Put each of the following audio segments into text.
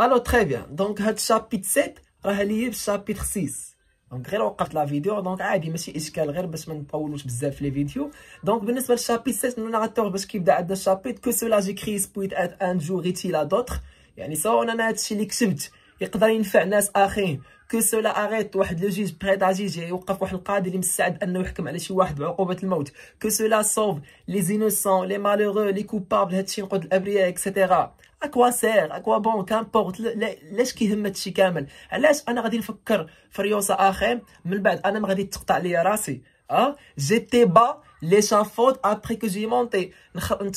الو تري بيان. دونك هاد الشابيت 7 راه ليا بالشابيت 6. دونك غير وقفت لا فيديو، دونك عادي ماشي اشكال، غير باش ما نطولوش بزاف في لي فيديو. دونك بالنسبه للشابيت 7 لو ناراتور باش كيبدا عندنا الشابيت كو سولا جيكري سبويت ات ان جور يتيل ا دوطخ، يعني سواء انا هادشي اللي كتبت يقدر ينفع ناس اخرين، كو سولا اريت واحد لو جوج بريداجيج يوقف واحد القاضي اللي مستعد انه يحكم على شي واحد بعقوبه الموت، كو سولا سوف لي زينوسون لي مالوغو لي كوبابل، هادشي نقود الابرياء اكسيتيرا. اكوا سير اكوا بون كامبورت، لاش كيهم هادشي كامل؟ علاش انا غادي نفكر في ريوسه اخر من بعد انا ما غادي تقطع ليا راسي؟ جيتي با لي شافوت ابري كو جي مونتي،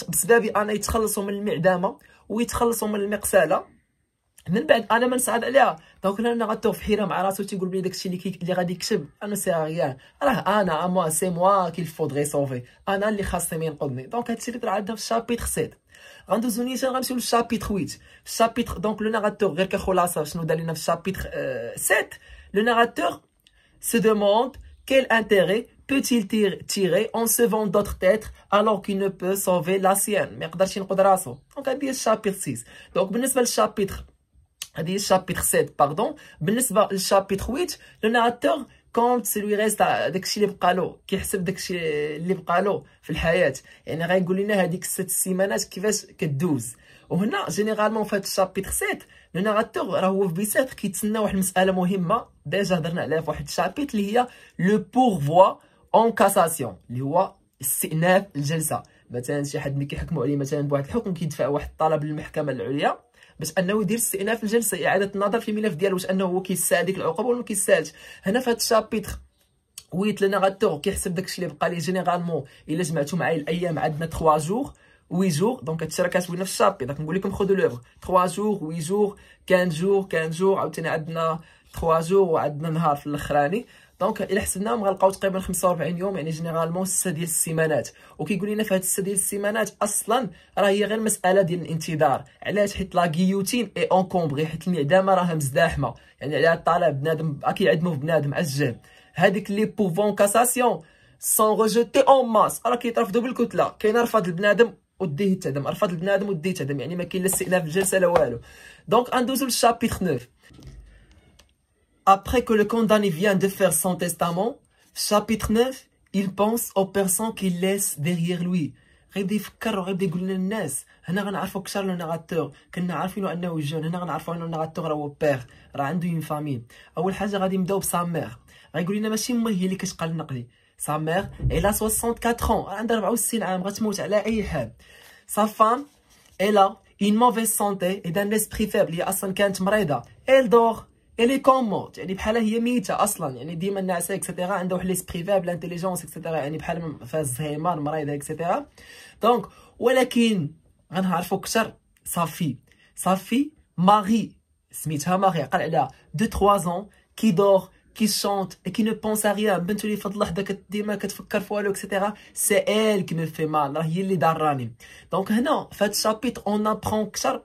بسببي انا يتخلصوا من المعدمه ويتخلصوا من المقساله، من بعد انا ما نسعد عليها. دونك انا غاتو في حيره مع راسو تيقول بلي داكشي اللي غادي يكتب انا سي ريان، راه انا موا سي موا كيل فودغي سوفي، انا اللي خاصني ينقذني. دونك هادشي اللي طلع عندنا في الشابيتر 7. غندوزو نيشان غنمشيو للشابيتر 8. في الشابيتر دونك لو ناراتور غير كخلاصه شنو دار لنا في الشابيتر 7. لو ناراتور se demande quel intérêt peut-il tirer en sauvant d'autres êtres alors qu'il ne peut sauver la sienne، ما يقدرش ينقذ راسو. دونك هادي هي الشابيتر 6. دونك بالنسبه للشابيتر هذه الشابيتر 7 باردون. بالنسبه للشابيتر 8 لو ناراتور كونت سي ريست داكشي اللي بقالو، كيحسب داكشي اللي بقالو في الحياه، يعني غايقول لنا هذيك 6 سيمانات كيفاش كدوز. وهنا جينيرالمون في هذا الشابيتر 7 لو ناراتور راه هو في بيسات كيتسنى واحد المساله مهمه ديجا هضرنا عليها في واحد الشابيتر اللي هي لو بورفوا اون كاساسيون، اللي هو استئناف الجلسه. مثلا شي حد ملي كيحكموا عليه مثلا بواحد الحكم كيدفع واحد الطلب للمحكمه العليا باش انه يدير استئناف الجلسه، اعاده النظر في الملف ديالو، واش انه هو كيستاهل ديك العقوبه ولا ما كيستاهلش. هنا في هذا الشابيتر ويت لو ناراتور كيحسب داكشي اللي بقى ليه جينيرالمون الا جمعتو معايا الايام عندنا 3 جور 8 جور. دونك هادشي راه كتبوينا في الشابيتر، كنقول لكم خذوا لوفر 3 جور 8 جور 15 جور عاوتاني عندنا 3 جور وعندنا نهار في الاخراني. دونك الا حسبناهم غنلقاو تقريبا 45 يوم، يعني جينيرالمون 6 ديال السيمانات. وكيقول لنا في هاد 6 ديال السيمانات اصلا راه هي غير مساله ديال الانتظار. علاش؟ حيت لا غيوتين اي اونكومبري، حيت المعدمه راها مزدحمه، يعني عليها طالع بنادم كيعدموا في بنادم عجل. هذيك لي بوفون كاساسيون سون ريجوتي اون ماس، راه كيترفضوا بالكتله. كاين رفض البنادم وديه يتعدم، رفض البنادم وديه يتعدم، يعني ما كاين لا استئناف الجلسه لا والو. دونك غندوزو للشابيتر 9. Après que le condamné vient de faire son testament, chapitre 9, il pense aux personnes qu'il laisse derrière lui. غيبدا يفكر وغيبدا يقول للناس. هنا غنعرفوا اكثر لو ناراتور، كنا عارفينو انه جون. هنا غنعرفوا انه الناراتور راه هو بير، راه عنده اون فامي. اول حاجه غادي نبداو بسا مير، غيقول لنا ماشي ما هي اللي كتقال النقلي. سا مير الا 64 عندها 64 عام، غتموت على اي حال. سا فام الا اون موفيز سونتي اي دان ليسبري فيبل، هي اصلا كانت مريضه. ايل دور الي كوموت، يعني بحال هي ميته اصلا، يعني ديما ناعسه اكسيتيرا، عندها واحد ليسبري فيبل انتيليجونس اكسيتيرا، يعني بحال فيها الزهايمر مريضه اكسيتيرا. دونك ولكن غنعرفوا اكثر صافي ماري، سميتها ماري، عقل عليها دو 3 ans كي دور كي شونت et qui ne pense à rien. بنت اللي فضل لحظه ديما كتفكر في والو اكسيتيرا. سي ال كي مي في مال، راه هي اللي ضراني. دونك هنا في هاد الشابيتر اون ابرون اكثر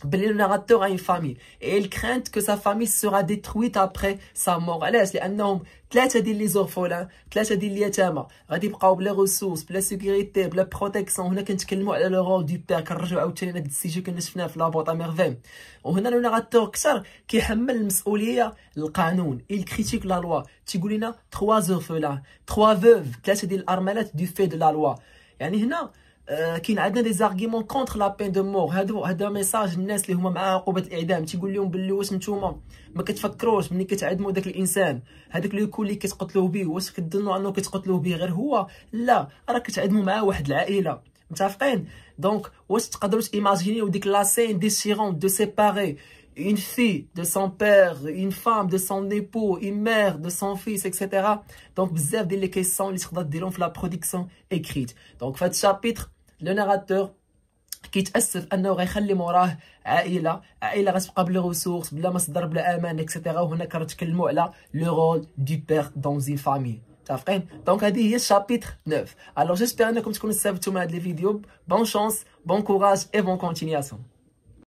بلي le narrateur a une famille et il craint que sa famille sera détruite après sa mort. علاش؟ لانهم 3 ديال لي زورفولان، 3 ديال اليتامى غادي يبقاو بلا ريسورس بلا سيكوريتي بلا بروتيكسيون. هنا كنتكلموا على لو رول دو بير، كنرجعوا عاوتاني لهاد السيجي كنا شفناه في لابوط ميرفين. وهنا لو ناراتور كثر كيحمل المسؤوليه للقانون. il critique la loi، تيقول لنا 3 زورفولان 3 فوف، 3 ديال الارملات دو في دو لا لوا. يعني هنا كاين عندنا دي زارغيمون كونتر لا بين دو مور. هذا ميساج الناس اللي هما مع عقوبه الاعدام، تيقول لهم باللي واش نتوما ما كتفكروش ملي كتعدموا داك الانسان، هذاك لو كول اللي كتقتلوه به، واش كتظنوا انه كتقتلوه به غير هو؟ لا، راه كتعدموا معاه واحد العائله، متفقين؟ دونك واش تقدروا تيماجينيو ديك لا سين ديسيرون دو سيباري une fille de son père, une femme de son époux, une mère de son fils, etc. Donc بزاف ديال لي كيسيون اللي تقدر ديرهم في لا برودكسيون اكريت. دونك في هذا الشابيتر لو ناراتور كيتاسف انه غيخلي موراه عائله غتبقى بلا ريسورس بلا مصدر بلا امان اكسيتيرا. وهنا كنتكلموا على لو رول دو بير دون زين فامي، متفقين؟ دونك هذه هي الشابيتر 9. الوغ جيسبر انكم تكونوا استفدتوا من هذا الفيديو. بون شانس، بون كوراج اي بون كونتينياسيون.